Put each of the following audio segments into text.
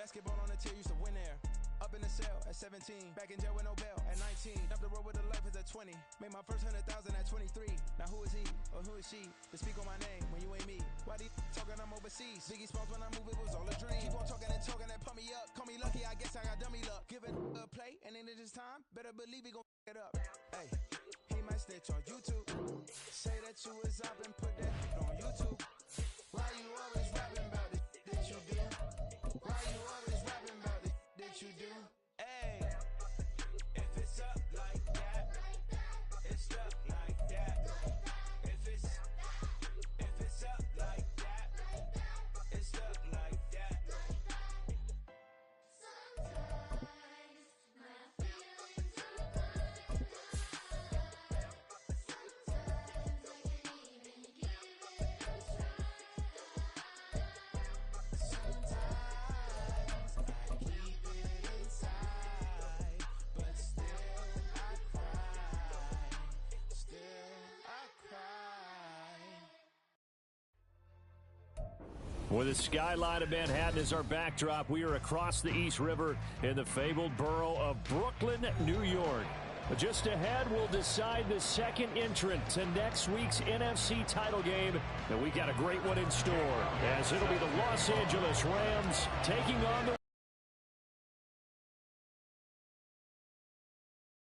basketball on the tier, used to win there. Up in the cell at 17, back in jail with no bail at 19. Up the road with the life is at 20. Made my first 100,000 at 23. Now who is he or who is she to speak on my name when you ain't me? Why they talking I'm overseas? Biggie Smalls when I move it was all a dream. Keep on talking and pump me up. Call me lucky, I guess I got dummy luck. Give it a play and then it's time. Better believe he gon' it up. Hey, he might snitch on YouTube. Say that you was up and put that on YouTube. Why you always rapping about it that you do? Why you always rapping about it that you do? Hey, if it's up like that, it's stuck like that. If it's up like that, it's stuck like that. With the skyline of Manhattan as our backdrop, we are across the East River in the fabled borough of Brooklyn, New York. Just ahead, we'll decide the second entrant to next week's NFC title game. And we got a great one in store, as it'll be the Los Angeles Rams taking on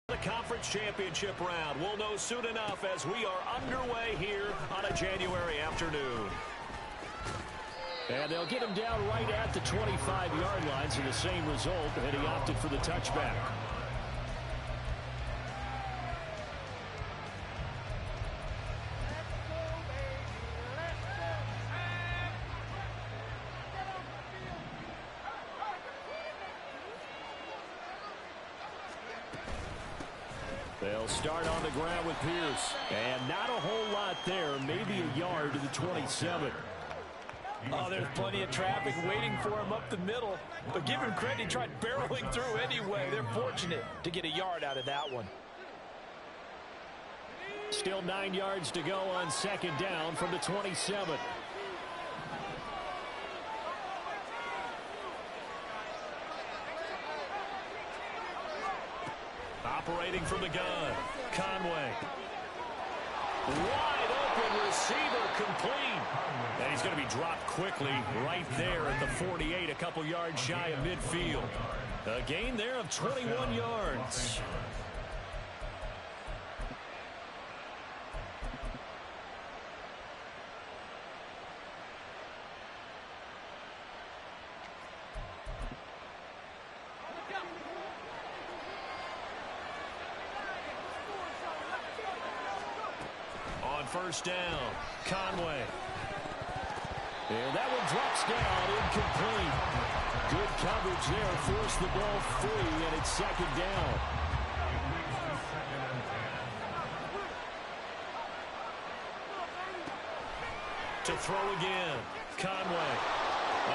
the conference championship round. We'll know soon enough as we are underway here on a January afternoon. And they'll get him down right at the 25-yard line, so the same result, and he opted for the touchback. They'll start on the ground with Pierce. And not a whole lot there, maybe a yard to the 27. Oh, there's plenty of traffic waiting for him up the middle. But give him credit, he tried barreling through anyway. They're fortunate to get a yard out of that one. Still 9 yards to go on second down from the 27. Operating from the gun, Conway. Wide open receiver, complete. And he's going to be dropped quickly right there at the 48, a couple yards shy of midfield. A gain there of 21 yards. On first down, Conway. And that one drops down, incomplete. Good coverage there, forced the ball free, and it's second down. To throw again, Conway.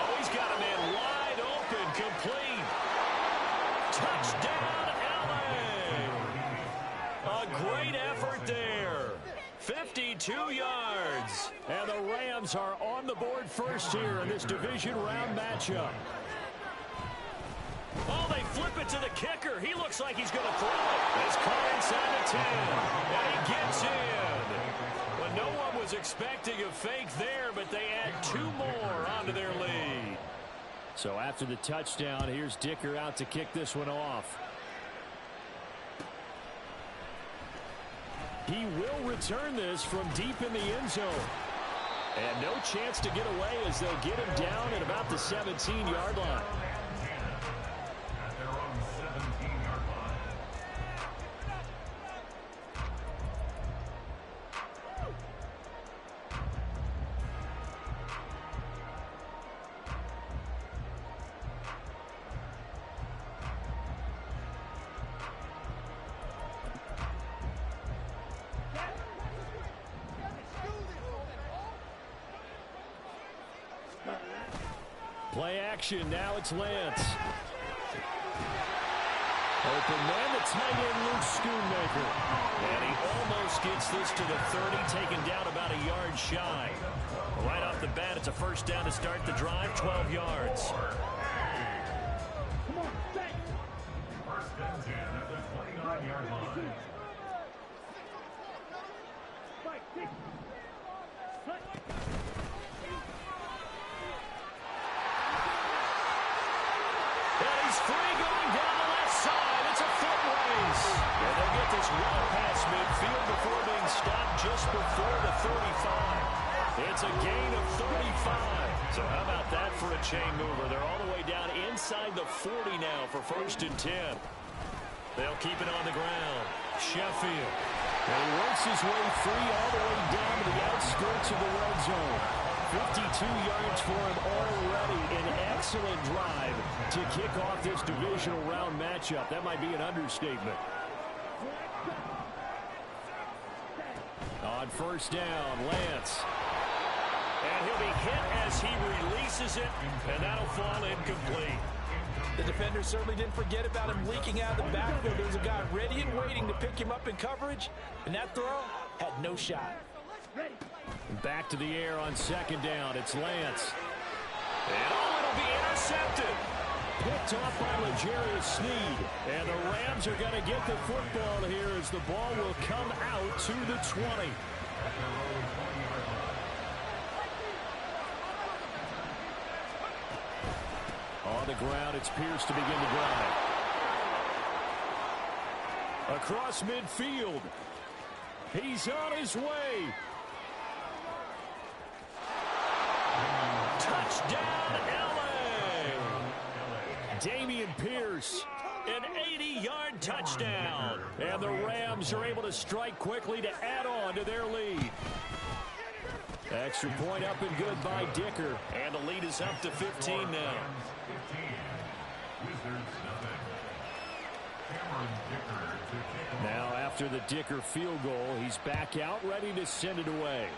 Oh, he's got a man wide open, complete. Touchdown, LA! A great effort there. 52 yards. And the Rams are on the board first here in this division round matchup. Oh, they flip it to the kicker. He looks like he's going to throw it. It's caught inside the 10. And he gets in. Well, no one was expecting a fake there, but they add two more onto their lead. So after the touchdown, here's Dicker out to kick this one off. He will return this from deep in the end zone. And no chance to get away as they get him down at about the 17-yard line. Play action, now it's Lance. Open man, the tight end, Luke Schoonmaker. And he almost gets this to the 30, taken down about a yard shy. Right off the bat, it's a first down to start the drive, 12 yards. He's free going down the left side. It's a foot race. And they'll get this well past midfield before being stopped just before the 35. It's a gain of 35. So how about that for a chain mover? They're all the way down inside the 40 now for 1st and 10. They'll keep it on the ground. Sheffield. And he works his way free all the way down to the outskirts of the red zone. 52 yards for him already. An excellent drive to kick off this divisional round matchup. That might be an understatement. On 1st down, Lance. And he'll be hit as he releases it, and that'll fall incomplete. The defender certainly didn't forget about him leaking out of the backfield. There was a guy ready and waiting to pick him up in coverage, and that throw had no shot. Back to the air on 2nd down. It's Lance. And it'll be intercepted. Picked off by L'Jarius Sneed. And the Rams are going to get the football here as the ball will come out to the 20. On the ground, it's Pierce to begin the drive. Across midfield. He's on his way. Touchdown, L.A. Dameon Pierce, an 80-yard touchdown. And the Rams are able to strike quickly to add on to their lead. Extra point up and good by Dicker. And the lead is up to 15 now. Now after the Dicker field goal, he's back out ready to send it away.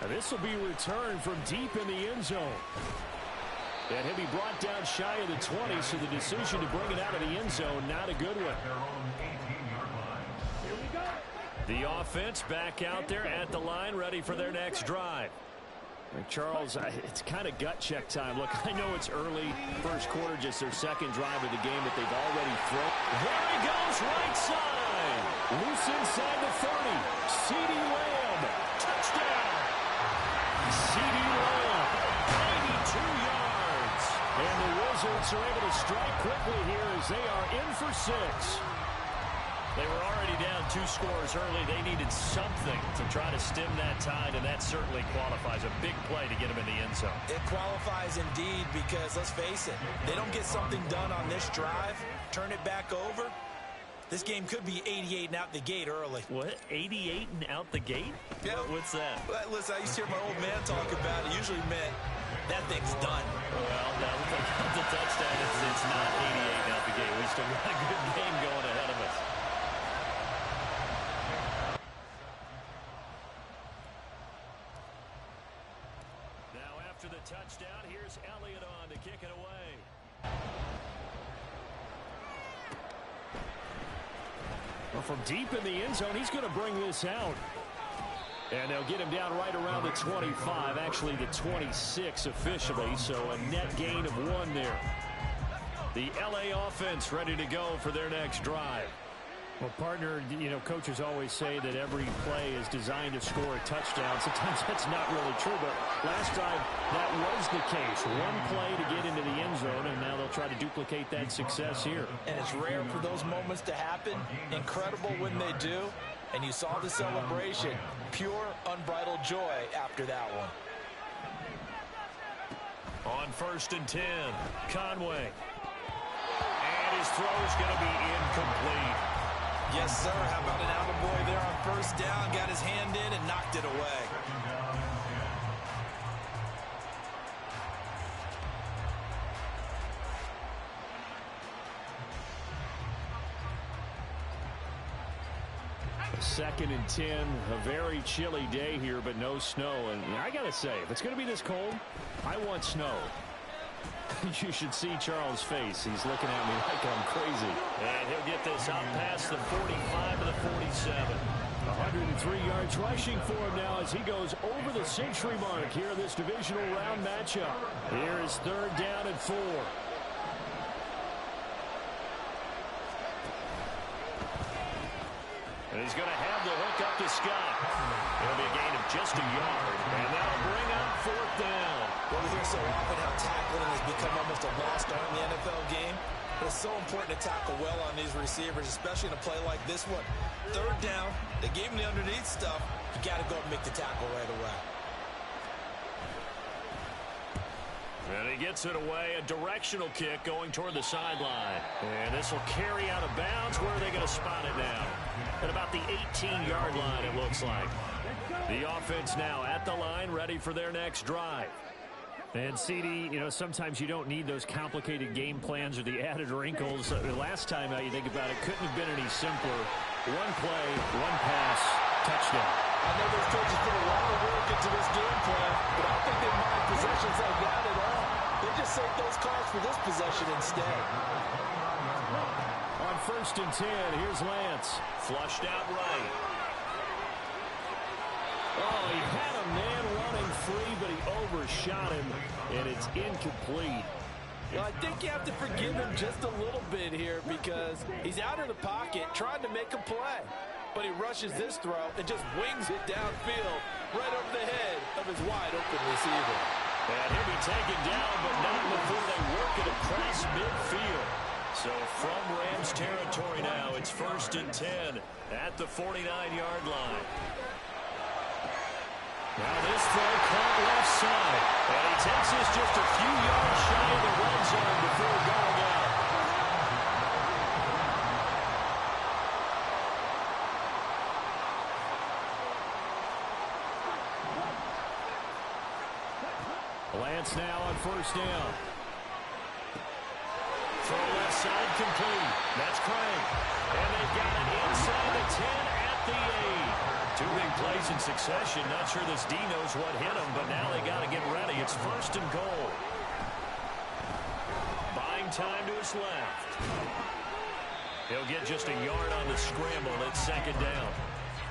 And this will be returned from deep in the end zone. And he'll be brought down shy of the 20, so the decision to bring it out of the end zone, not a good one. The offense back out there at the line, ready for their next drive. Charles, it's kind of gut check time. Look, I know it's early, first quarter, just their 2nd drive of the game, but they've already thrown. There he goes, right side. Loose inside the 30. CeeDee Lamb. Touchdown. CeeDee Lamb. 82 yards. And the Wizards are able to strike quickly here as they are in for 6. They were already down 2 scores early. They needed something to try to stem that tide, and that certainly qualifies. A big play to get them in the end zone. It qualifies indeed because, let's face it, they don't get something done on this drive, turn it back over, this game could be 88 and out the gate early. What? 88 and out the gate? Yeah. What's that? Well, listen, I used to hear my old man talk about it. Usually meant that thing's done. Well, now with the touchdown, it's not 88 and out the gate. We still got a good game going ahead of us. After the touchdown, here's Elliott on to kick it away. Well, from deep in the end zone, he's going to bring this out. And they'll get him down right around the 25, actually the 26 officially, so a net gain of 1 there. The L.A. offense ready to go for their next drive. Well, partner, you know, coaches always say that every play is designed to score a touchdown. Sometimes that's not really true, but last drive that was the case. 1 play to get into the end zone, and now they'll try to duplicate that success here. And it's rare for those moments to happen. Incredible when they do. And you saw the celebration. Pure, unbridled joy after that one. On 1st and 10, Conway. And his throw's going to be incomplete. Yes, sir. How about an attaboy there on 1st down? Got his hand in and knocked it away. Second and 10, a very chilly day here, but no snow. And I got to say, if it's going to be this cold, I want snow. You should see Charles' face. He's looking at me like I'm crazy. And he'll get this out past the 45 to the 47. 103 yards rushing for him now as he goes over the century mark here in this divisional round matchup. Here is 3rd down and 4. And he's going to have the hook up to Scott. It'll be a gain of just a yard, and that'll bring up fourth down. Well, we hear so often how tackling has become almost a lost art in the NFL game. But it's so important to tackle well on these receivers, especially in a play like this one. Third down, they gave him the underneath stuff. You got to go and make the tackle right away. And he gets it away, a directional kick going toward the sideline. And this will carry out of bounds. Where are they going to spot it now? At about the 18-yard line, it looks like. The offense now at the line, ready for their next drive. And, CD, you know, sometimes you don't need those complicated game plans or the added wrinkles. Last time out, you think about it, couldn't have been any simpler. One play, one pass, touchdown. I know those coaches put a lot of work into this game plan, but I don't think they mind possessions like that at all. They just save those calls for this possession instead. On 1st and 10, here's Lance. Flushed out right. Oh, he had a man running free, but he overshot him, and it's incomplete. Well, I think you have to forgive him just a little bit here because he's out of the pocket trying to make a play. But he rushes this throw and just wings it downfield right over the head of his wide-open receiver. And he'll be taken down, but not before they work it across midfield. So from Rams territory now, it's 1st and 10 at the 49-yard line. Now this throw caught left side. And he takes this just a few yards shy of the red zone before going out. Lance now on 1st down. Throw left side complete. That's Craig. And they've got it inside the 10 at the 8. 2 big plays in succession. Not sure this D knows what hit him, but now they got to get ready. It's 1st and goal. Buying time to his left. He'll get just a yard on the scramble. It's 2nd down.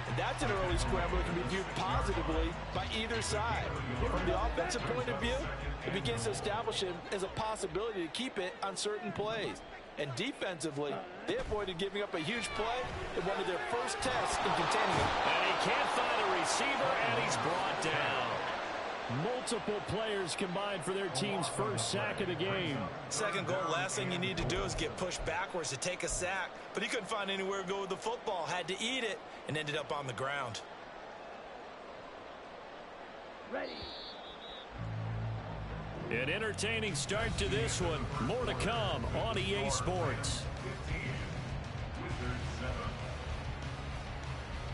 And that's an early scramble that can be viewed positively by either side. From the offensive point of view, it begins to establish him as a possibility to keep it on certain plays. And defensively, they avoided giving up a huge play in one of their first tests in containing it. And he can't find a receiver, and he's brought down. Multiple players combined for their team's first sack of the game. 2nd goal, last thing you need to do is get pushed backwards to take a sack. But he couldn't find anywhere to go with the football, had to eat it, and ended up on the ground. Ready. An entertaining start to this one. More to come on EA Sports.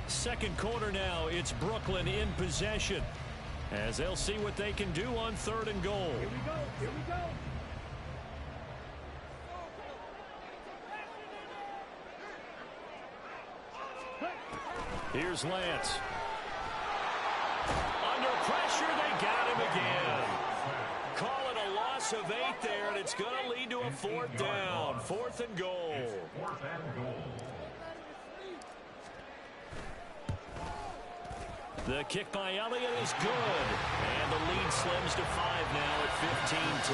2nd quarter now. It's Brooklyn in possession, as they'll see what they can do on 3rd and goal. Here we go. Here we go. Here's Lance. Under pressure, they got him again. Call it a loss of 8 there, and it's going to lead to a 4th down. 4th and goal. The kick by Elliott is good. And the lead slims to 5 now at 15-10.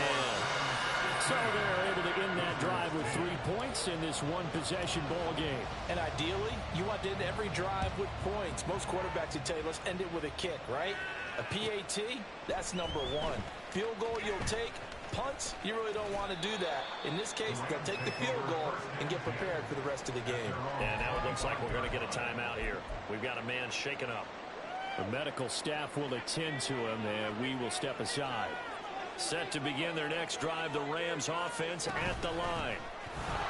So they're able to end that drive with 3 points in this one-possession ball game. And ideally, you want to end every drive with points. Most quarterbacks would tell you, let's end it with a kick, right? A PAT, that's number 1. Field goal you'll take. Punts, you really don't want to do that. In this case, they'll take the field goal and get prepared for the rest of the game. And now it looks like we're going to get a timeout here. We've got a man shaken up. The medical staff will attend to him, and we will step aside. Set to begin their next drive, the Rams offense at the line.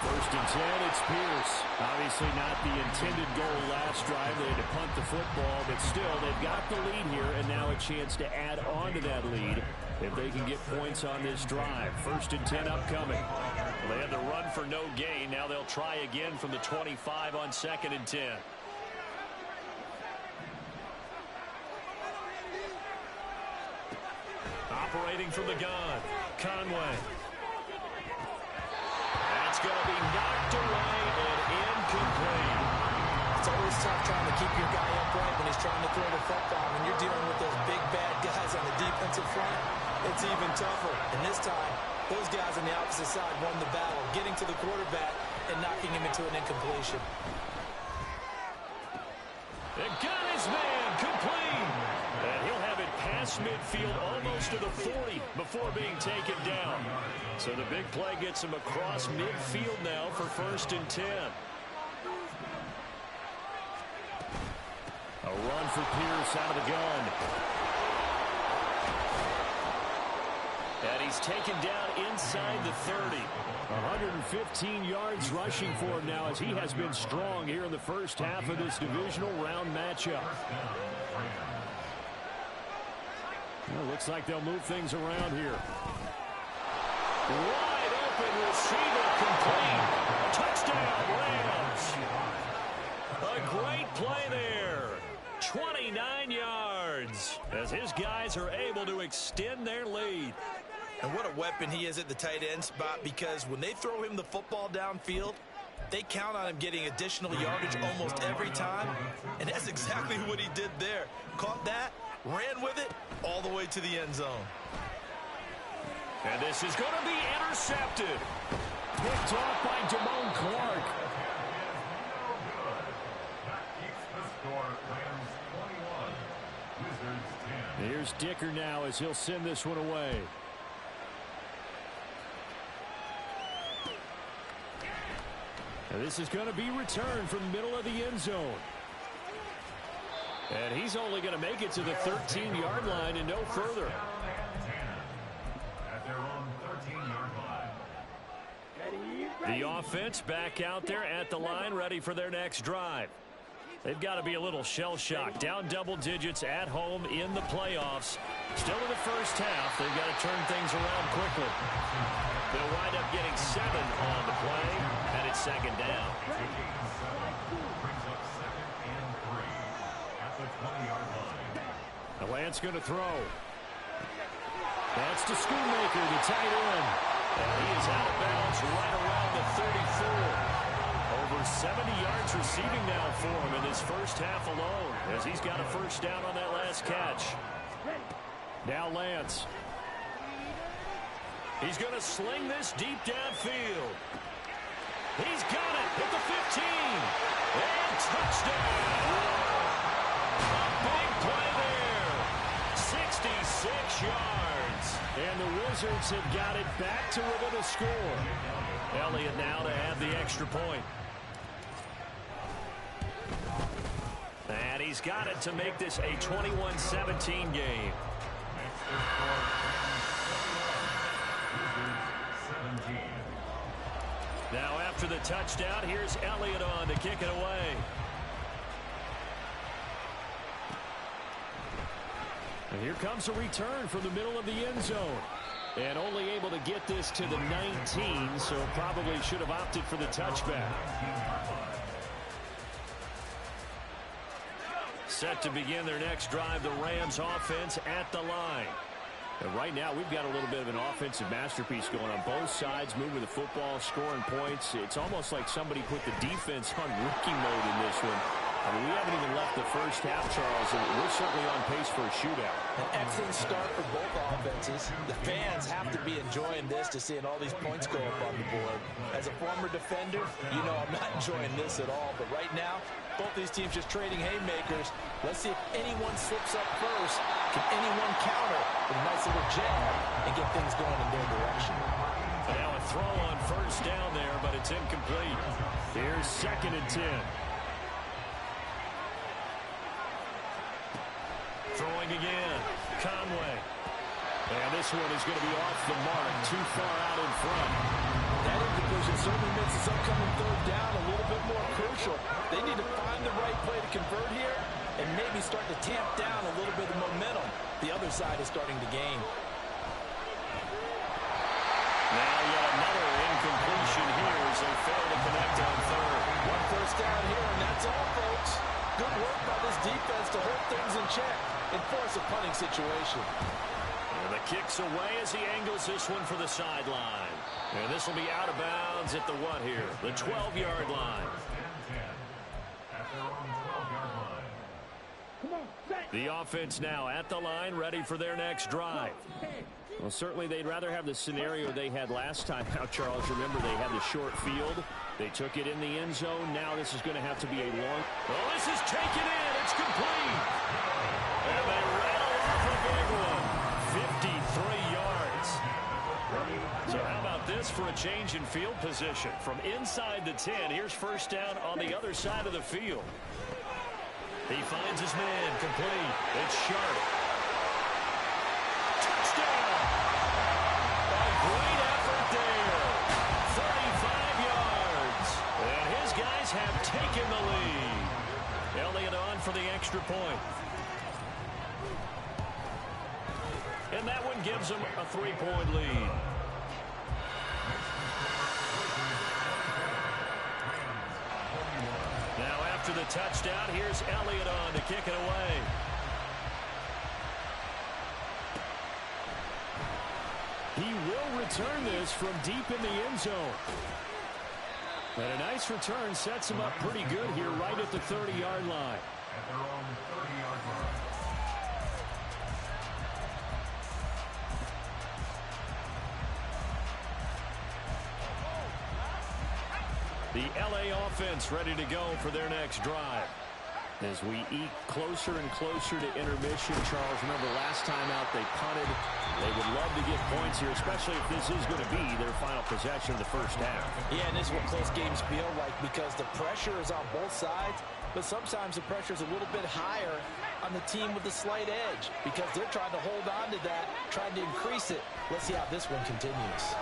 1st and 10, it's Pierce. Obviously not the intended goal last drive. They had to punt the football, but still, they've got the lead here, and now a chance to add on to that lead if they can get points on this drive. 1st and 10 upcoming. Well, they had the run for no gain. Now they'll try again from the 25 on 2nd and 10. Operating from the gun, Conway. That's going to be knocked away and incomplete. It's always tough trying to keep your guy upright when he's trying to throw the football. When you're dealing with those big, bad guys on the defensive front, it's even tougher. And this time, those guys on the opposite side won the battle, getting to the quarterback and knocking him into an incompletion. They got it! past midfield, almost to the 40 before being taken down. So the big play gets him across midfield now for 1st and 10. A run for Pierce out of the gun. And he's taken down inside the 30. 115 yards rushing for him now as he has been strong here in the first half of this divisional round matchup. Well, looks like they'll move things around here. Wide open receiver complete. Touchdown, Rams. A great play there. 29 yards as his guys are able to extend their lead. And what a weapon he is at the tight end spot, because when they throw him the football downfield, they count on him getting additional yardage almost every time. And that's exactly what he did there. Caught that, ran with it, all the way to the end zone. And this is going to be intercepted. Picked off by Damone Clark. Here's Dicker now as he'll send this one away. And this is going to be returned from the middle of the end zone. And he's only going to make it to the 13-yard line and no further. The offense back out there at the line, ready for their next drive. They've got to be a little shell-shocked. Down double digits at home in the playoffs. Still in the first half. They've got to turn things around quickly. They'll wind up getting 7 on the play, and it's 2nd down. The Lance going to throw. That's to Schoonmaker, the tight end. And he is out of bounds right around the 34. Over 70 yards receiving now for him in this first half alone, as he's got a first down on that last catch. Now Lance. He's going to sling this deep downfield. He's got it at the 15. And touchdown. A big play there. 66 yards. And the Wizards have got it back to within a score. Elliott now to have the extra point. And he's got it to make this a 21-17 game. Now after the touchdown, here's Elliott on to kick it away. And here comes a return from the middle of the end zone. And only able to get this to the 19, so probably should have opted for the touchback. Set to begin their next drive, the Rams offense at the line. And right now, we've got a little bit of an offensive masterpiece going on both sides, moving the football, scoring points. It's almost like somebody put the defense on rookie mode in this one. I mean, we haven't even left the first half, Charles, and we're certainly on pace for a shootout. An excellent start for both offenses. The fans have to be enjoying this, to seeing all these points go up on the board. As a former defender, you know I'm not enjoying this at all. But right now, both these teams just trading haymakers. Let's see if anyone slips up first. Can anyone counter with a nice little jab and get things going in their direction? Now a throw on first down there, but it's incomplete. Here's 2nd and 10. Throwing again. Conway. And this one is going to be off the mark, too far out in front. That incompletion certainly makes this upcoming 3rd down a little bit more crucial. They need to find the right play to convert here and maybe start to tamp down a little bit of momentum. The other side is starting to gain. Now yet another incompletion here as they fail to connect on 3rd. One first down here, and that's all, folks. Good work by this defense to hold things in check and force a punting situation. And the kick's away as he angles this one for the sideline. And this will be out of bounds at the what here? The 12-yard line. The offense now at the line, ready for their next drive. Well, certainly they'd rather have the scenario they had last time. Now, Charles, remember they had the short field. They took it in the end zone. Now this is going to have to be a long. Well, this is taken in. It's complete. And they rattle off a big this for a change in field position. From inside the 10, here's first down on the other side of the field. He finds his man, complete. It's Sharp. Touchdown! A great effort there. 35 yards. And his guys have taken the lead. Elliott on for the extra point. And that one gives them a 3-point lead. Now after the touchdown, here's Elliott on to kick it away. He will return this from deep in the end zone. And a nice return sets him up pretty good here right at the 30-yard line. At their own 30-yard line. The LA offense ready to go for their next drive. As we eke closer and closer to intermission, Charles, remember last time out they punted. They would love to get points here, especially if this is going to be their final possession of the first half. Yeah, and this is what close games feel like because the pressure is on both sides, but sometimes the pressure is a little bit higher on the team with the slight edge because they're trying to hold on to that, trying to increase it. Let's see how this one continues.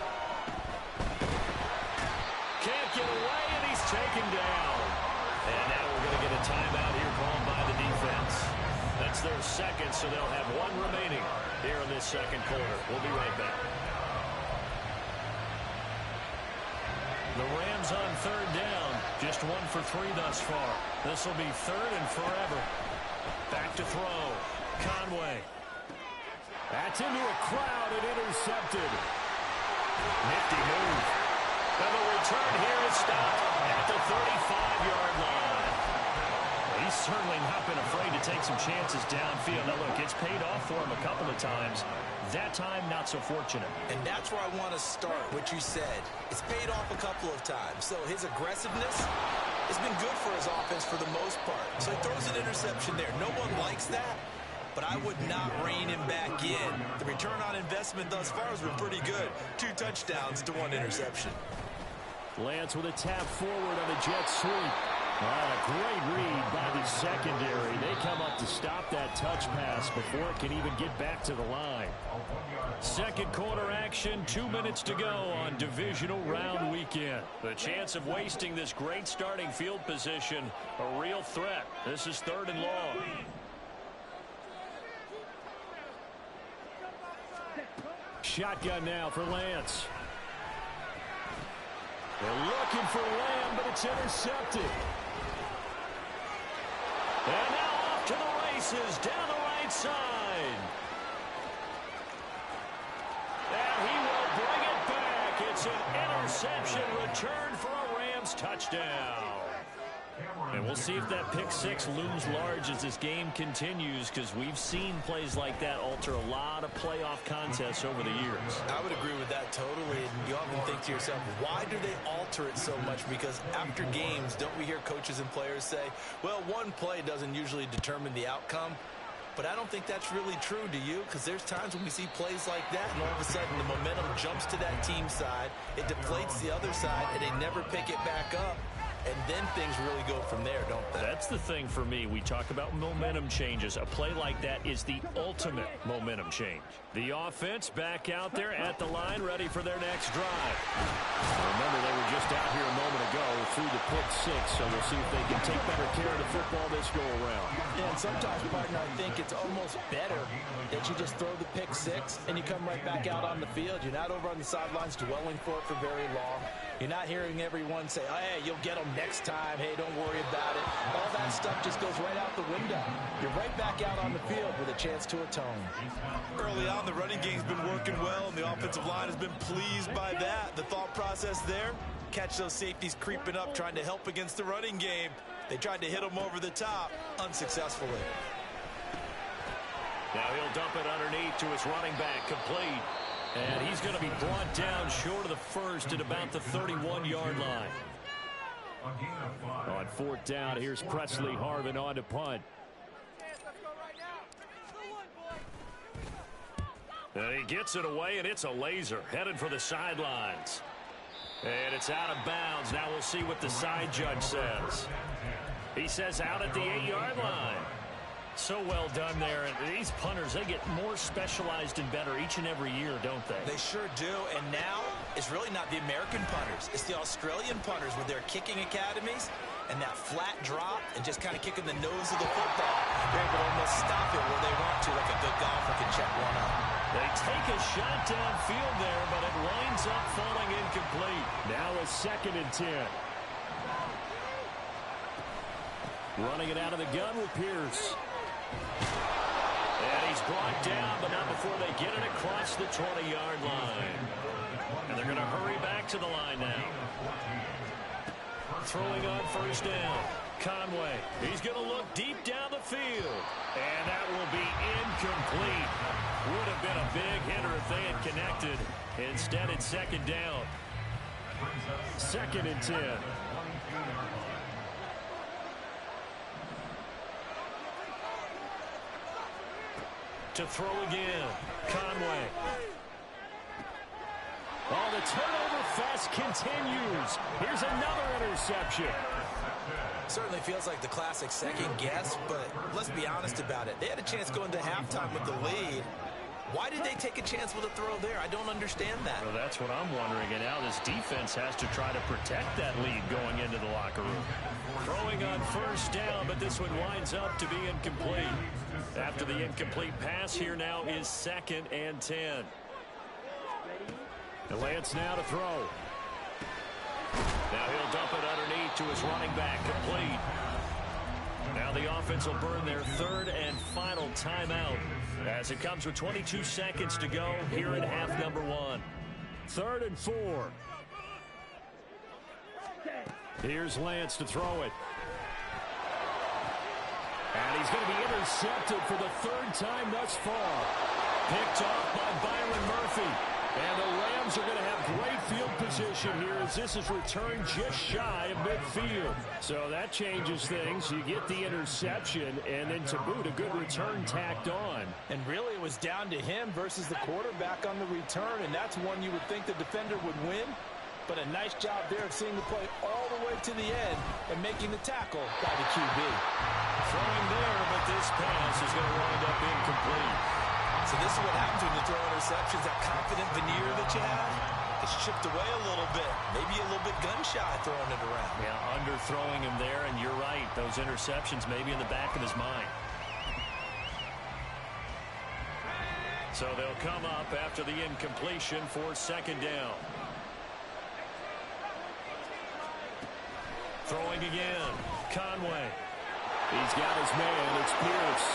Can't get away, and he's taken down. And now we're going to get a timeout here called by the defense. That's their second, so they'll have one remaining here in this second quarter. We'll be right back. The Rams on third down. Just 1 for 3 thus far. This will be third and forever. Back to throw. Conway. That's into a crowd and intercepted. Nifty move. And the return here is stopped at the 35-yard line. He's certainly not been afraid to take some chances downfield. Now, look, it's paid off for him a couple of times. That time, not so fortunate. And that's where I want to start, what you said. It's paid off a couple of times. So his aggressiveness has been good for his offense for the most part. So he throws an interception there. No one likes that, but I would not rein him back in. The return on investment thus far has been pretty good. 2 touchdowns to 1 interception. Lance with a tap forward on the jet sweep. A great read by the secondary. They come up to stop that touch pass before it can even get back to the line. Second quarter action, 2 minutes to go on divisional round weekend. The chance of wasting this great starting field position, a real threat. This is third and long. Shotgun now for Lance. They're looking for Lamb, but it's intercepted. And now off to the races down the right side. And he will bring it back. It's an interception returned for a Rams touchdown. And we'll see if that pick six looms large as this game continues, because we've seen plays like that alter a lot of playoff contests over the years. I would agree with that totally. And you often think to yourself, why do they alter it so much? Because after games, don't we hear coaches and players say, well, one play doesn't usually determine the outcome. But I don't think that's really true, do you? Because there's times when we see plays like that, and all of a sudden the momentum jumps to that team side, it deflates the other side, and they never pick it back up. And then things really go from there, don't they? That's the thing for me. We talk about momentum changes. A play like that is the ultimate momentum change. The offense back out there at the line, ready for their next drive. Remember, they were just out here a moment ago through the pick six, so we'll see if they can take better care of the football this go-around. Yeah, and sometimes, partner, I think it's almost better that you just throw the pick six and you come right back out on the field. You're not over on the sidelines dwelling for it for very long. You're not hearing everyone say, oh, hey, you'll get them next time. Hey, don't worry about it. All that stuff just goes right out the window. You're right back out on the field with a chance to atone. Early on, the running game's been working well, and the offensive line has been pleased by that. The thought process there, catch those safeties creeping up, trying to help against the running game. They tried to hit them over the top, unsuccessfully. Now he'll dump it underneath to his running back, complete. And he's going to be brought down short of the first at about the 31-yard line. On fourth down, here's Presley Harvin on to punt. And he gets it away, and it's a laser headed for the sidelines. And it's out of bounds. Now we'll see what the side judge says. He says out at the 8-yard line. So well done there. And these punters, they get more specialized and better each and every year, don't they? They sure do. And now it's really not the American punters. It's the Australian punters with their kicking academies and that flat drop and just kind of kicking the nose of the football. They're able to almost stop it where they want to, like a good golfer can check one up. They take a shot downfield there, but it winds up falling incomplete. Now a 2nd and 10. Running it out of the gun with Pierce. And he's brought down, but not before they get it across the 20-yard line. And they're going to hurry back to the line now. Throwing on 1st down. Conway. He's going to look deep down the field. And that will be incomplete. Would have been a big hitter if they had connected. Instead, it's 2nd down. 2nd and 10. To throw again. Conway. Oh, the turnover fest continues. Here's another interception. Certainly feels like the classic second guess, but let's be honest about it. They had a chance going to halftime with the lead. Why did they take a chance with a throw there? I don't understand that. Well, that's what I'm wondering. And now this defense has to try to protect that lead going into the locker room. Throwing on 1st down, but this one winds up to be incomplete. After the incomplete pass, here now is 2nd and 10. And Lance now to throw. Now he'll dump it underneath to his running back, complete. Now the offense will burn their 3rd and final timeout as it comes with 22 seconds to go here in half number 1. 3rd and 4. Here's Lance to throw it. And he's going to be intercepted for the 3rd time thus far. Picked off by Byron Murphy. And the Rams are going to have great field position here as this is returned just shy of midfield. So that changes things. You get the interception, and then to boot, a good return tacked on. And really it was down to him versus the quarterback on the return, and that's one you would think the defender would win. But a nice job there of seeing the play all the way to the end and making the tackle by the QB. Throwing there, but this pass is going to wind up incomplete. So this is what happens when you throw interceptions. That confident veneer that you have, it's chipped away a little bit. Maybe a little bit gun-shy throwing it around. Yeah, underthrowing him there, and you're right. Those interceptions may be in the back of his mind. So they'll come up after the incompletion for 2nd down. Throwing again. Conway. He's got his man. It's Pierce.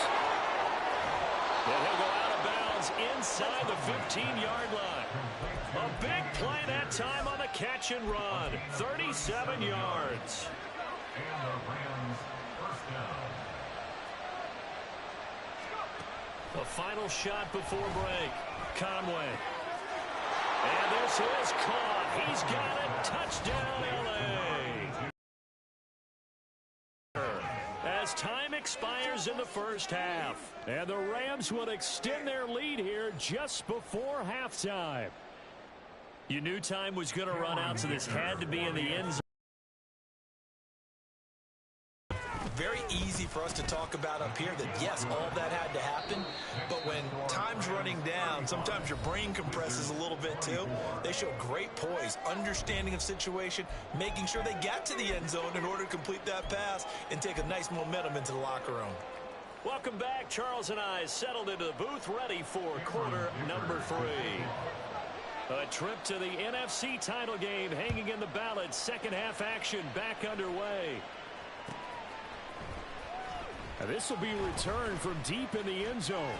And he'll go out of bounds inside the 15-yard line. A big play that time on the catch and run. 37 yards. And the Rams 1st down. The final shot before break. Conway. And this is caught. He's got it. Touchdown, L.A. As time expires in the 1st half. And the Rams would extend their lead here just before halftime. You knew time was going to run out, so this had to be in the end zone. Very easy for us to talk about up here that, yes, all that had to happen. But when time's running down, sometimes your brain compresses a little bit too. They show great poise, understanding of situation, making sure they got to the end zone in order to complete that pass and take a nice momentum into the locker room. Welcome back. Charles and I settled into the booth, ready for quarter number 3. A trip to the NFC title game hanging in the balance. 2nd half action back underway. And this will be returned from deep in the end zone.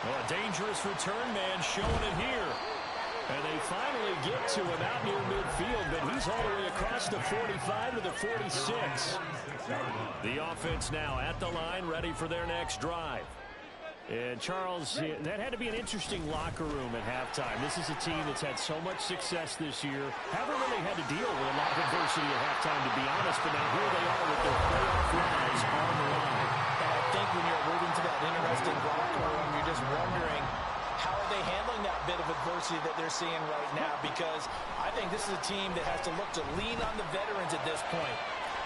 Well, a dangerous return man showing it here. And they finally get to him out near midfield, but he's all the way across the 45 to the 46. The offense now at the line, ready for their next drive. And, Charles, that had to be an interesting locker room at halftime. This is a team that's had so much success this year. Haven't really had to deal with a lot of adversity at halftime, to be honest, but now here they are with their playoff lives on the line. And I think when you're alluding to that interesting locker room, you're just wondering, how are they handling that bit of of adversity that they're seeing right now, because I think this is a team that has to look to lean on the veterans at this point.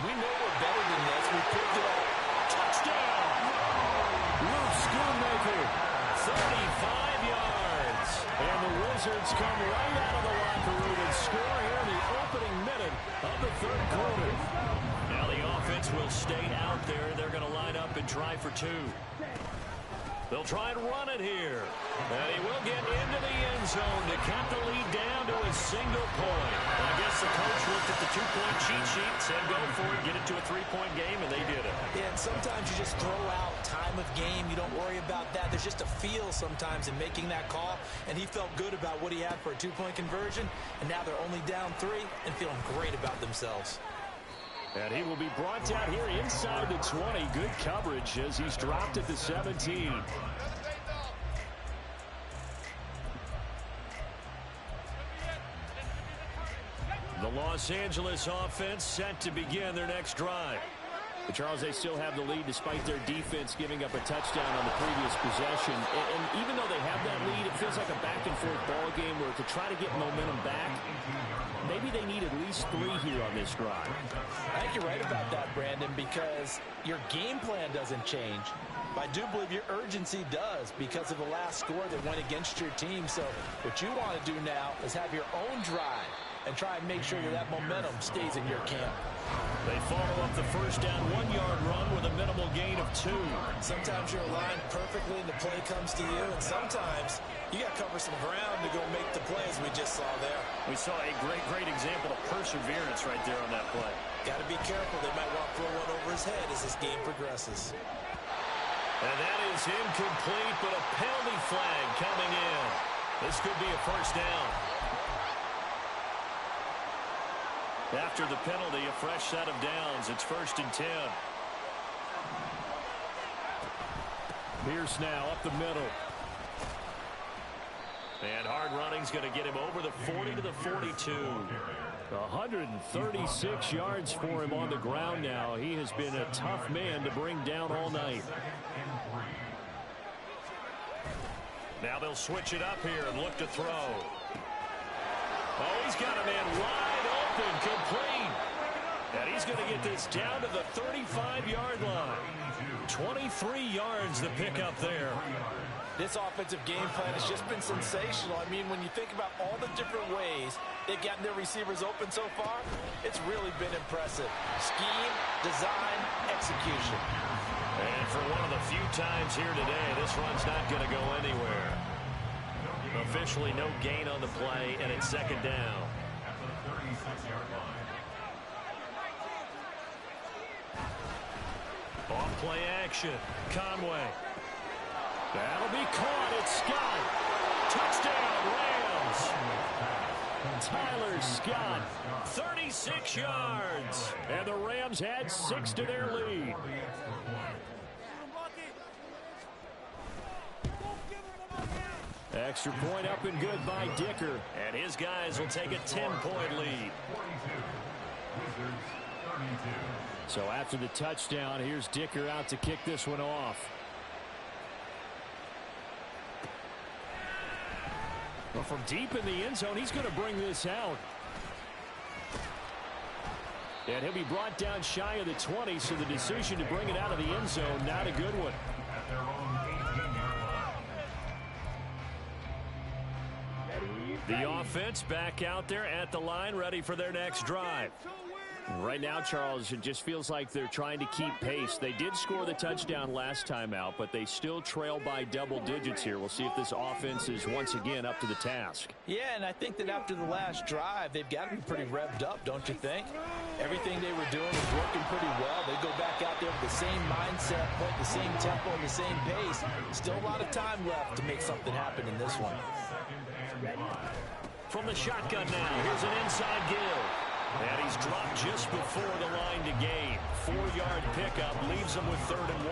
We know we're better than this. We proved it all. Touchdown! Luke Schoonmaker, 35 yards. And the Wizards come right out of the locker room and score here in the opening minute of the third quarter. Now the offense will stay out there. They're going to line up and try for two. They'll try and run it here. And he will get into the end zone to cut the lead down to a single point. I guess the coach looked at the two-point cheat sheet, said go for it, get it to a three-point game, and they did it. Yeah, and sometimes you just throw out time of game. You don't worry about that. There's just a feel sometimes in making that call, and he felt good about what he had for a two-point conversion, and now they're only down 3 and feeling great about themselves. And he will be brought down here inside the 20. Good coverage as he's dropped at the 17. The Los Angeles offense set to begin their next drive. But Charles, they still have the lead despite their defense giving up a touchdown on the previous possession. And even though they have that lead, it feels like a back-and-forth ball game where to try to get momentum back, maybe they need at least 3 here on this drive. I think you're right about that, Brandon, because your game plan doesn't change. But I do believe your urgency does because of the last score that went against your team. So what you want to do now is have your own drive and try and make sure that that momentum stays in your camp. They follow up the first down 1-yard run with a minimal gain of 2. Sometimes you're aligned perfectly and the play comes to you, and sometimes you got to cover some ground to go make the play, as we just saw there. We saw a great example of perseverance right there on that play. Got to be careful. They might want to throw one over his head as this game progresses. And that is incomplete, but a penalty flag coming in. This could be a first down. After the penalty, a fresh set of downs. It's 1st and 10. Pierce now up the middle. And hard running's going to get him over the 40 to the 42. 136 yards for him on the ground now. He has been a tough man to bring down all night. Now they'll switch it up here and look to throw. Oh, he's got a man wide open, complete. And he's going to get this down to the 35-yard line. 23 yards the pickup there. This offensive game plan has just been sensational. I mean, when you think about all the different ways they've gotten their receivers open so far, it's really been impressive. Scheme, design, execution. And for one of the few times here today, this run's not going to go anywhere. Officially no gain on the play, and it's 2nd down. Off play action. Conway. That'll be caught. It's Scott. Touchdown, Rams. Tyler Scott, 36 yards. And the Rams add 6 to their lead. Extra point up and good by Dicker. And his guys will take a 10-point lead. So after the touchdown, here's Dicker out to kick this one off. Well, from deep in the end zone, he's going to bring this out. And he'll be brought down shy of the 20, so the decision to bring it out of the end zone, not a good one. The offense back out there at the line, ready for their next drive. Right now, Charles, it just feels like they're trying to keep pace. They did score the touchdown last time out, but they still trail by double digits here. We'll see if this offense is once again up to the task. Yeah, and I think that after the last drive, they've got to be pretty revved up, don't you think? Everything they were doing was working pretty well. They go back out there with the same mindset, put the same tempo, the same pace. Still a lot of time left to make something happen in this one. From the shotgun now, here's an inside give. And he's dropped just before the line to gain. 4-yard pickup leaves him with 3rd and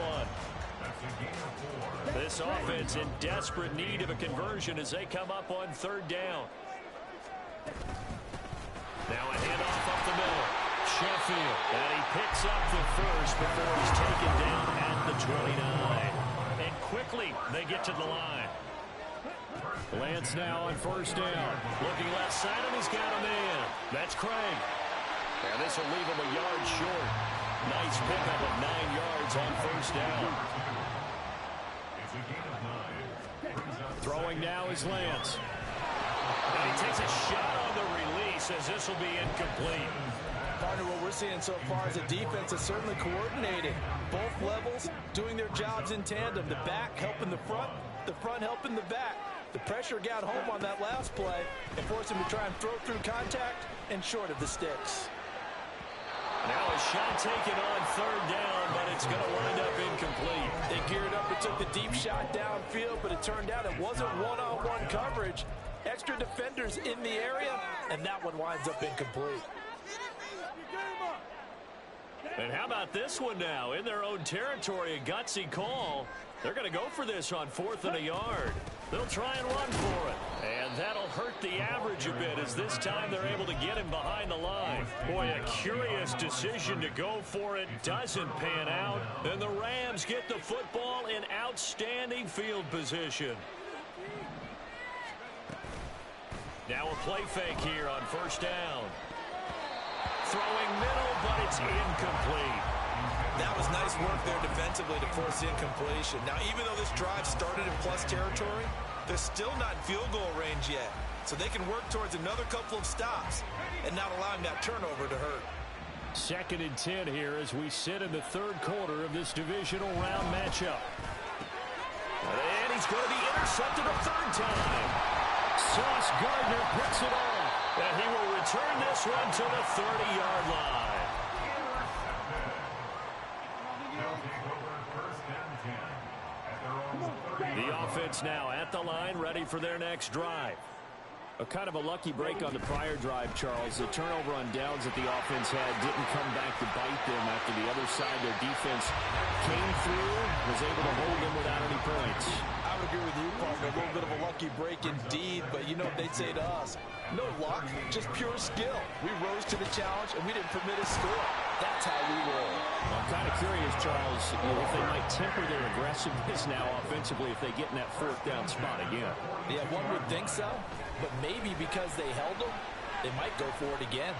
1. This offense in desperate need of a conversion as they come up on 3rd down. Now a handoff up the middle. Sheffield. And he picks up the first before he's taken down at the 29. And quickly they get to the line. Lance now on first down. Looking left side, and he's got a man. That's Craig. And this will leave him a yard short. Nice pickup of 9 yards on first down. Throwing now is Lance. And he takes a shot on the release as this will be incomplete. Partner, what we're seeing so far is the defense is certainly coordinated. Both levels doing their jobs in tandem. The back helping the front helping the back. The pressure got home on that last play and forced him to try and throw through contact and short of the sticks. Now a shot taken on third down, but it's going to wind up incomplete. They geared up and took the deep shot downfield, but it turned out it wasn't one-on-one coverage. Extra defenders in the area, and that one winds up incomplete. And how about this one now? In their own territory, a gutsy call. They're going to go for this on 4th and a yard. They'll try and run for it. And that'll hurt the average a bit as this time they're able to get him behind the line. Boy, a curious decision to go for it. Doesn't pan out. And the Rams get the football in outstanding field position. Now a play fake here on first down. Throwing middle, but it's incomplete. That was nice work there defensively to force the incompletion. Now, even though this drive started in plus territory, they're still not in field goal range yet. So they can work towards another couple of stops and not allowing that turnover to hurt. 2nd and 10 here as we sit in the 3rd quarter of this divisional round matchup. And he's going to be intercepted a 3rd time. Sauce Gardner picks it off. And he will return this one to the 30-yard line. The offense now at the line, ready for their next drive. A kind of a lucky break on the prior drive, Charles. The turnover on downs that the offense had didn't come back to bite them after the other side. Their defense came through, was able to hold them without any points. I would agree with you, partner. A little bit of a lucky break indeed, but you know what they'd say to us? No luck, just pure skill. We rose to the challenge, and we didn't permit a score. That's how we roll. I'm kind of curious, Charles, if they might temper their aggressiveness now offensively if they get in that 4th down spot again. Yeah, one would think so, but maybe because they held them, they might go for it again.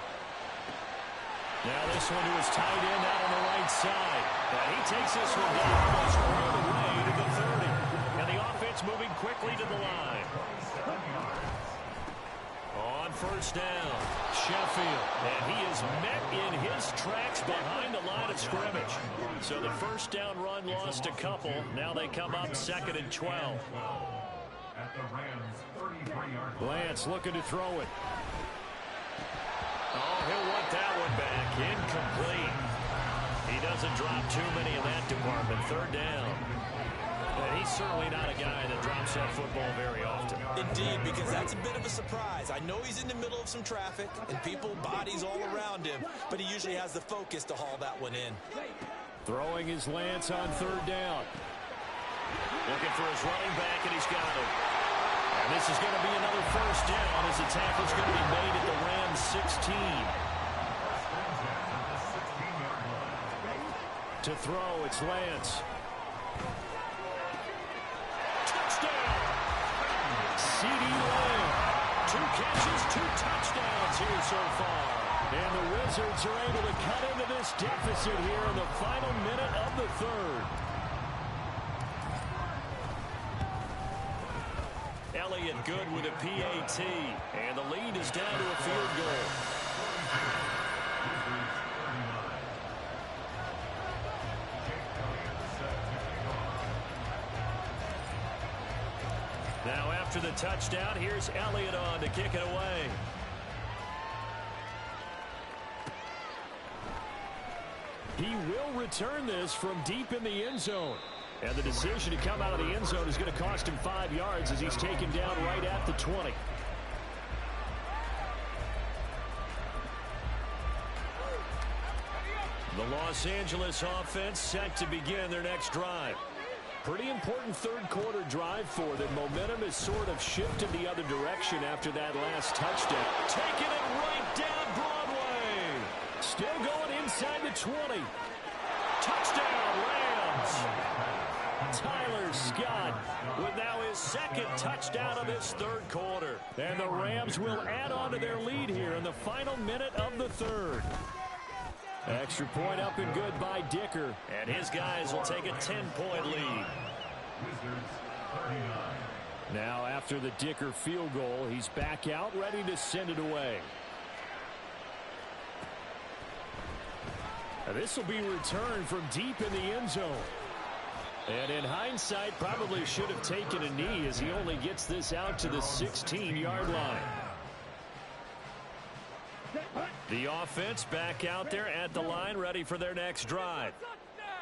Now this one to his tight end out on the right side. And he takes this one down almost all the way to the 30. And the offense moving quickly to the line. On first down, Sheffield. And he is met in his tracks behind the line of scrimmage. So the first down run lost a couple. Now they come up 2nd and 12. Lance looking to throw it. Oh, he'll want that one back. Incomplete. He doesn't drop too many in that department. 3rd down. And he's certainly not a guy that drops that football very often. Indeed, because that's a bit of a surprise. I know he's in the middle of some traffic and people, bodies all around him, but he usually has the focus to haul that one in. Throwing his Lance on 3rd down. Looking for his running back, and he's got it. And this is going to be another first down as the tackle's going to be made at the Rams 16. To throw, it's Lance. Touchdown! CeeDee Lamb. 2 catches, 2 touchdowns here so far. And the Wizards are able to cut into this deficit here in the final minute of the 3rd. Elliott good with a PAT. And the lead is down to a field goal. Now after the touchdown, here's Elliott on to kick it away. He will return this from deep in the end zone. And the decision to come out of the end zone is going to cost him 5 yards as he's taken down right at the 20. The Los Angeles offense set to begin their next drive. Pretty important 3rd quarter drive for them. Momentum has sort of shifted the other direction after that last touchdown. Taking it right down Broadway. Still going inside the 20. Touchdown, Rams. Tyler Scott with now his his second touchdown of this third quarter. And the Rams will add on to their lead here in the final minute of the third. Extra point up and good by Dicker. And his guys will take a 10-point lead. Now after the Dicker field goal, he's back out ready to send it away. This will be returned from deep in the end zone. And in hindsight, probably should have taken a knee as he only gets this out to the 16-yard line. The offense back out there at the line, ready for their next drive.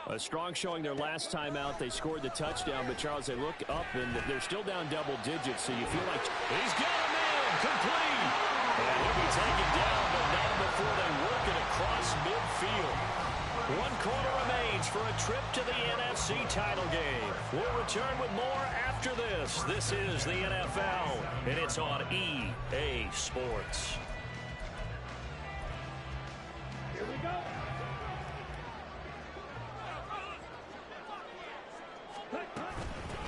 A strong showing their last time out. They scored the touchdown, but Charles, they look up and they're still down double digits, so you feel like he's got him in, complete. And he'll be taken down, but not before they work it across midfield. 1 quarter remains for a trip to the NFC title game. We'll return with more after this. This is the NFL, and it's on EA Sports. Here we go.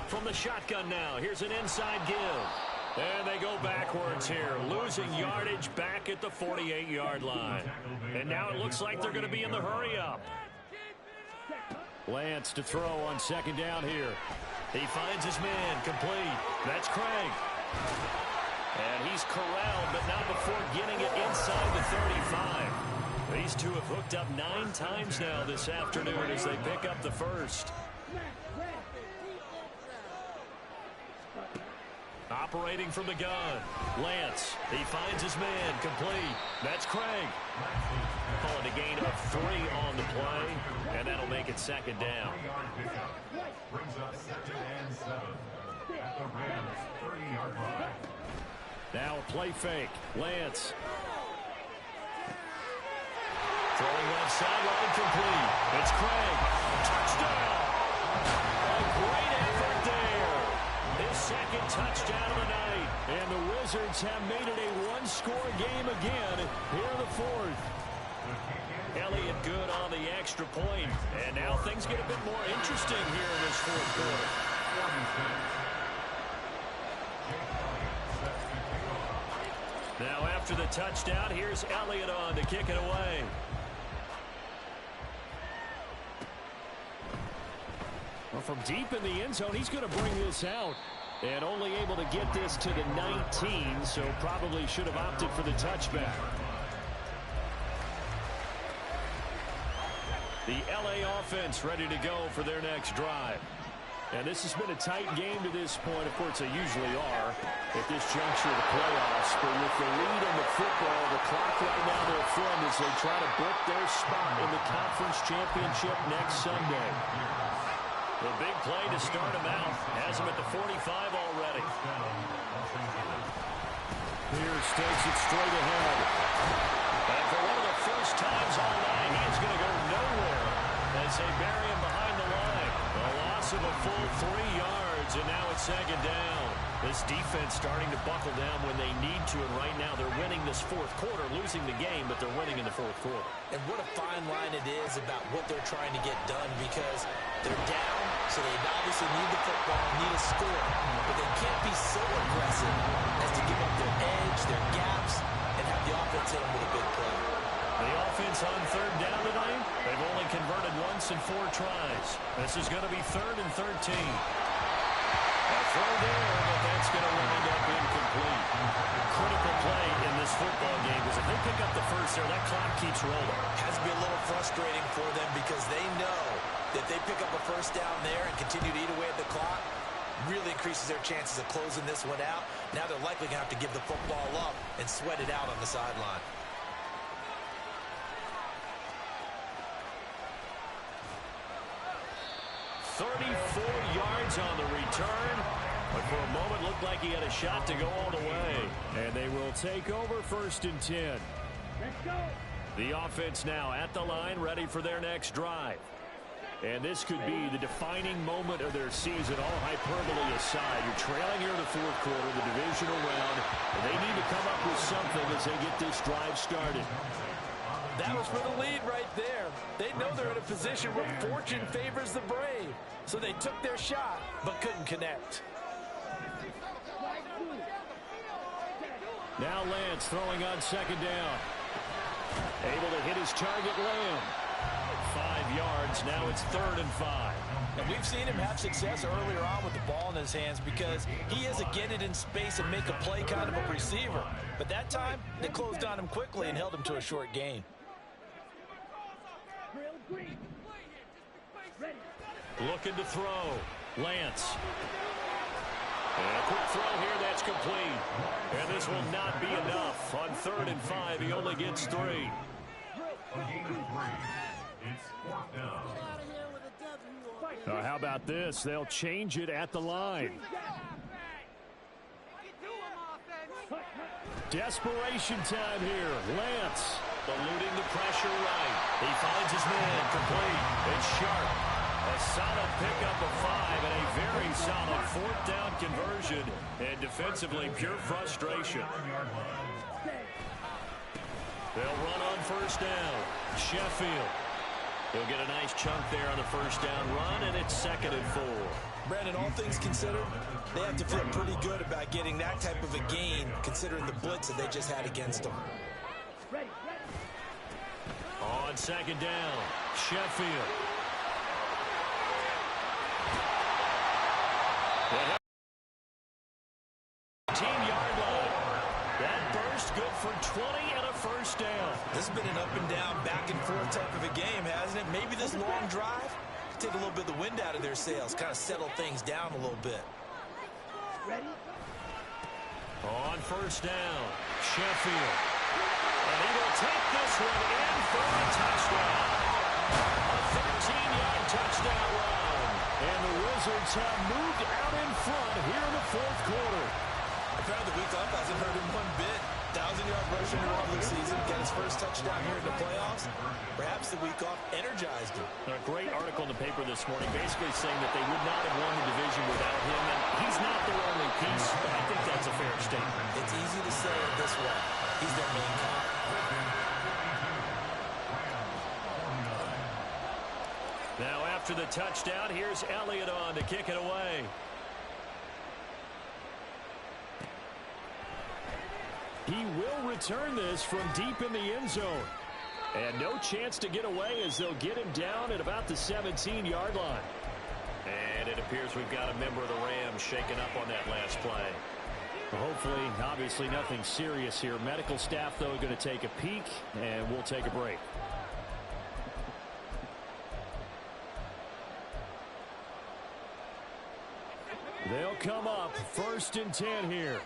From the shotgun now, here's an inside give. And they go backwards here, losing yardage back at the 48-yard line. And now it looks like they're going to be in the hurry-up. Lance to throw on second down here. He finds his man, complete. That's Craig. And he's corralled, but not before getting it inside the 35. These two have hooked up 9 times now this afternoon as they pick up the first. Operating from the gun, Lance. He finds his man, complete. That's Craig. Calling a gain of 3 on the play, and that'll make it second down. Brings up 2nd and 7 at the Rams' 30-yard line. Now a play fake. Lance. Throwing left sideline, complete. It's Craig. Touchdown. A great effort there. His second touchdown of the night. And the Wizards have made it a 1-score game again here in the fourth. Elliott good on the extra point. And now things get a bit more interesting here in this fourth quarter. Now after the touchdown, here's Elliott on to kick it away. Well, from deep in the end zone, he's going to bring this out. And only able to get this to the 19, so probably should have opted for the touchback. The LA offense ready to go for their next drive. And this has been a tight game to this point. Of course, they usually are at this juncture of the playoffs. But with the lead in the football, the clock right now their friend as they try to book their spot in the conference championship next Sunday. The big play to start him out. Has him at the 45 already. Pierce takes it straight ahead. And for one of the first times all night, he is going to go nowhere as they bury him behind the line. A loss of a full 3 yards, and now it's second down. This defense starting to buckle down when they need to, and right now they're winning this fourth quarter, losing the game, but they're winning in the fourth quarter. And what a fine line it is about what they're trying to get done, because they're down, so they obviously need the football, need a score, but they can't be so aggressive as to give up their edge, their gaps, and have the offense hit them with a big play. The offense on third down tonight, they've only converted once in 4 tries. This is going to be 3rd and 13. A throw there, but that's going to wind up incomplete. Critical play in this football game, because if they pick up the first there, that clock keeps rolling. Has to be a little frustrating for them because they know that they pick up a first down there and continue to eat away at the clock, really increases their chances of closing this one out. Now they're likely going to have to give the football up and sweat it out on the sideline. Yards on the return, but for a moment looked like he had a shot to go all the way. And they will take over 1st and 10. Let's go. The offense now at the line, ready for their next drive. And this could be the defining moment of their season, all hyperbole aside. You're trailing here in the fourth quarter, the divisional round, and they need to come up with something as they get this drive started. That was for the lead right there. They know they're in a position where fortune favors the brave. So they took their shot, but couldn't connect. Now Lance throwing on second down. Able to hit his target, Lamb. 5 yards. Now it's 3rd and 5. And we've seen him have success earlier on with the ball in his hands because he is a get it in space and make a play kind of a receiver. But that time, they closed on him quickly and held him to a short gain. Looking to throw. Lance. And a quick throw here, that's complete. And this will not be enough. On 3rd and 5, he only gets 3. It's 4th down. How about this? They'll change it at the line. Desperation time here. Lance. Eluding the pressure right. He finds his man complete. It's Sharp. A solid pickup of 5 and a very solid 4th down conversion. And defensively, pure frustration. They'll run on 1st down. Sheffield. He'll get a nice chunk there on the 1st down run, and it's 2nd and 4. Brandon, all things considered, they have to feel pretty good about getting that type of a gain, considering the blitz that they just had against them. On 2nd down, Sheffield. Team-yard line. That burst good for 20 and a 1st down. This has been an up-and-down, back-and-forth type of a game, hasn't it? Maybe this long drive take a little bit of the wind out of their sails, kind of settle things down a little bit. On 1st down, Sheffield. And he will take this one in for a touchdown. A 13-yard touchdown run. And the Wizards have moved out in front here in the 4th quarter. Apparently the week off hasn't hurt him one bit. 1,000-yard rushing in the season, got his first touchdown here in the playoffs. Perhaps the week off energized him. A great article in the paper this morning basically saying that they would not have won the division without him, and he's not their only piece, but I think that's a fair statement. It's easy to say it this way. He's their main cop. Now after the touchdown, here's Elliott on to kick it away. He will return this from deep in the end zone. And no chance to get away as they'll get him down at about the 17-yard line. And it appears we've got a member of the Rams shaken up on that last play. Hopefully, obviously nothing serious here. Medical staff, though, going to take a peek, and we'll take a break. They'll come up 1st and 10 here.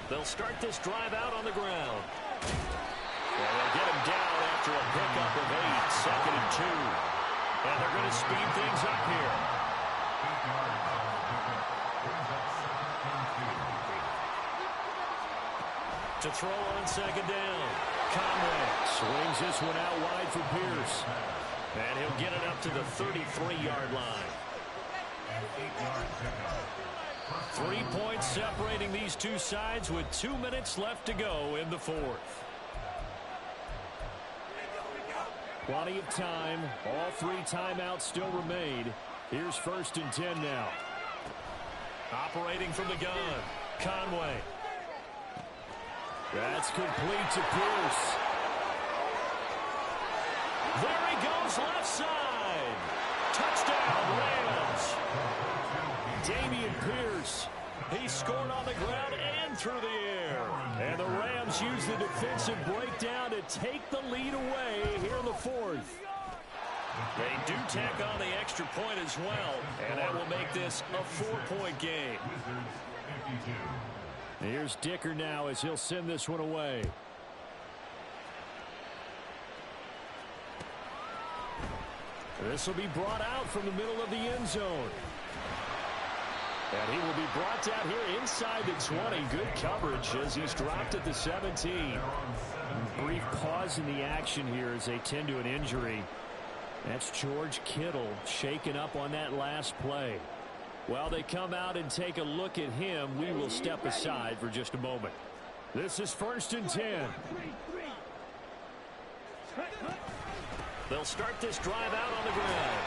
They'll start this drive out on the ground. And they'll get him down after a pickup of 8, 2nd and 2. And they're going to speed things up here. To throw on 2nd down. Conway swings this one out wide for Pierce. And he'll get it up to the 33-yard line. 3 points separating these two sides with 2 minutes left to go in the 4th. Plenty of time. All 3 timeouts still remain. Here's 1st and 10 now. Operating from the gun. Conway. That's complete to Pierce. There he goes left side. Touchdown, Rams. Damian Pierce. He scored on the ground and through the air. And the Rams use the defensive breakdown to take the lead away here in the 4th. They do tack on the extra point as well, and that will make this a 4-point game. Here's Dicker now as he'll send this one away. This will be brought out from the middle of the end zone. And he will be brought down here inside the 20. Good coverage as he's dropped at the 17. Brief pause in the action here as they tend to an injury. That's George Kittle shaken up on that last play. While they come out and take a look at him, we will step aside for just a moment. This is 1st and 10. They'll start this drive out on the ground.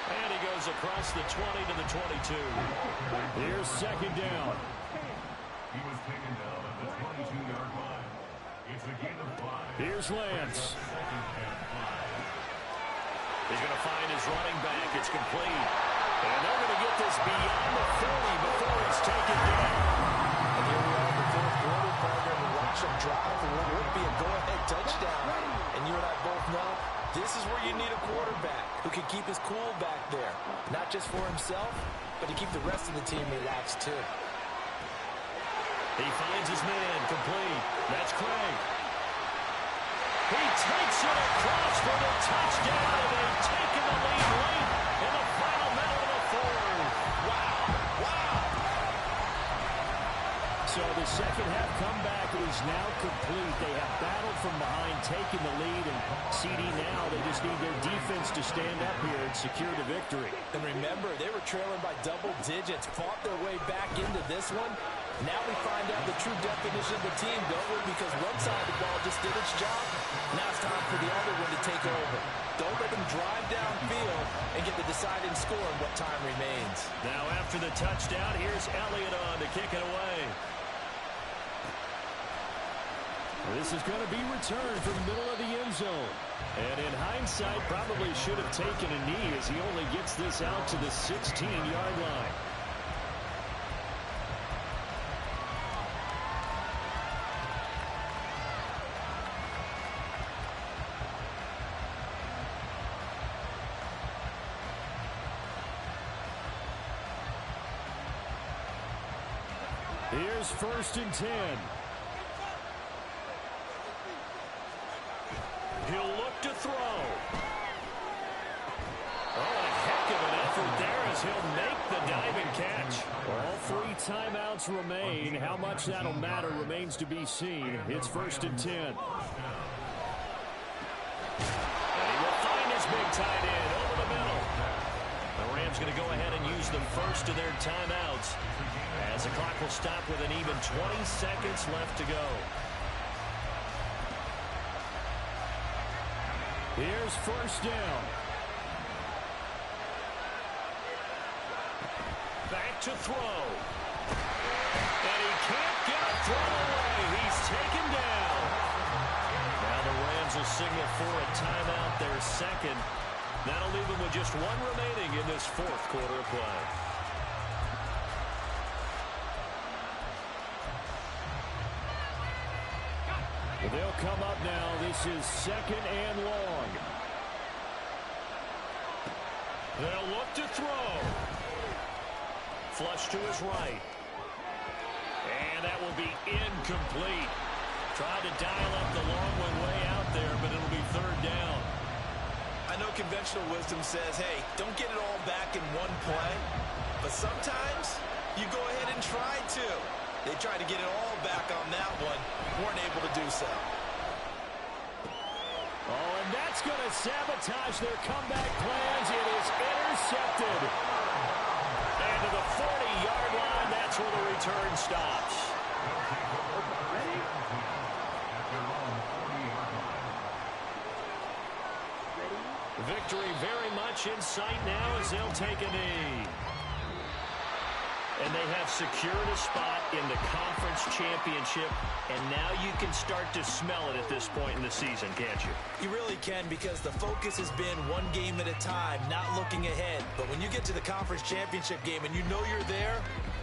And he goes across the 20 to the 22. Here's second down. He was taken down at the 22-yard line. It's a gain of 5. Here's Lance. He's going to find his running back. It's complete. And they're going to get this beyond the 40 before it's taken down. And here we are in the fourth quarter, partner, and watch them drive for what would be a go-ahead touchdown. And you and I both know this is where you need a quarterback who can keep his cool back there. Not just for himself, but to keep the rest of the team relaxed too. He finds his man, complete. That's Craig. He takes it across for the touchdown, and they've taken the lead late in the final minute of the fourth. Wow, wow. So the second half comeback is now complete. They have battled from behind, taking the lead, and CD now, they just need their defense to stand up here and secure the victory. And remember, they were trailing by double digits, fought their way back into this one. Now we find out the true definition of the team, don't we? Because one side of the ball just did its job. Now it's time for the other one to take over. Don't let them drive downfield and get the deciding score in what time remains. Now after the touchdown, here's Elliott on to kick it away. This is going to be returned from the middle of the end zone. And in hindsight, probably should have taken a knee as he only gets this out to the 16-yard line. Here's 1st and 10. He'll look to throw. Oh, a heck of an effort there as he'll make the diving catch. All 3 timeouts remain. How much that'll matter remains to be seen. It's 1st and 10. And he will find his big tight end over the middle. The Rams going to go ahead and use the first of their timeouts as the clock will stop with an even 20 seconds left to go. Here's 1st down. Back to throw. And he can't get a throw away. He's taken down. Now the Rams will signal for a timeout, their second. That'll leave them with just 1 remaining in this 4th quarter of play. They'll come up now. This is 2nd and long. They'll look to throw. Flush to his right. And that will be incomplete. Tried to dial up the long one way out there, but it'll be 3rd down. I know conventional wisdom says, hey, don't get it all back in one play. But sometimes you go ahead and try to. They tried to get it all back on that one. Weren't able to do so. Oh, and that's going to sabotage their comeback plans. It is intercepted. And to the 40-yard line, that's where the return stops. Victory very much in sight now as they'll take a knee. And they have secured a spot in the conference championship, and now you can start to smell it at this point in the season, can't you? You really can, because the focus has been one game at a time, not looking ahead. But when you get to the conference championship game and you know you're there,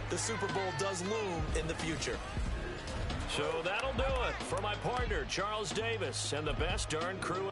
the Super Bowl does loom in the future. So that'll do it for my partner, Charles Davis, and the best darn crew.